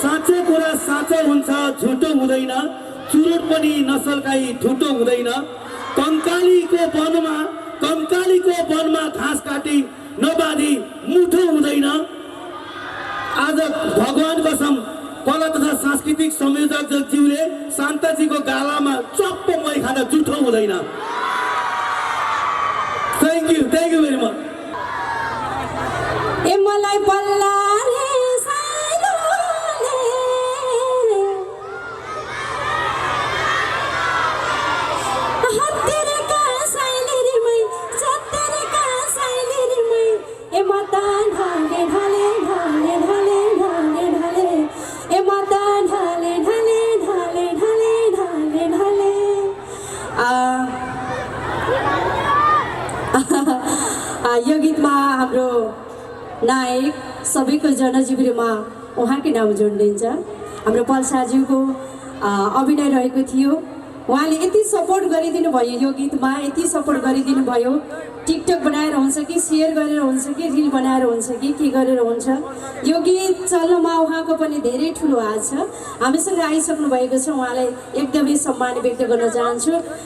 साँचो कुरा साँचो हुन्छ, झुटो हुँदैन। चुरोट पनि नसल्काई ठुटो हुँदैन। कंकालीको वनमा घाँस काटी नबाँधी मुठो हुँदैन। आज भगवान कसम कला तथा सांस्कृतिक संयोजक ज्यूले शान्ताजीको गालामा चप्प मै खाँदा जुठो हुँदैन। Thank you very much. ए मलाई बल्ला रे साइलोले हत्तेरका साइलेरीमै सत्तरका साइलेरीमै ए मता ढले ढले ढले ढले ढले ढले ए मता ढले ढले ढले ढले ढले ढले यो गीतमा हाम्रो नायक सबैको जनजीवनमा उहाँकै नाम जोडिन्छ। हाम्रो पल्साज्यूको अभिनय रहेको थियो। उहाँले यति सपोर्ट गरिदिनु भयो यो गीतमा, यति सपोर्ट गरिदिनु भयो। टिकटक बनाएर हुन्छ कि सेयर गरेर हुन्छ कि रिल बनाएर हुन्छ कि के गरेर हुन्छ, यो गीत चल्नमा उहाँको पनि धेरै ठुलो हात छ। हामीसँग आइसक्नु भएको छ, उहाँलाई एकदमै सम्मान व्यक्त गर्न चाहन्छु।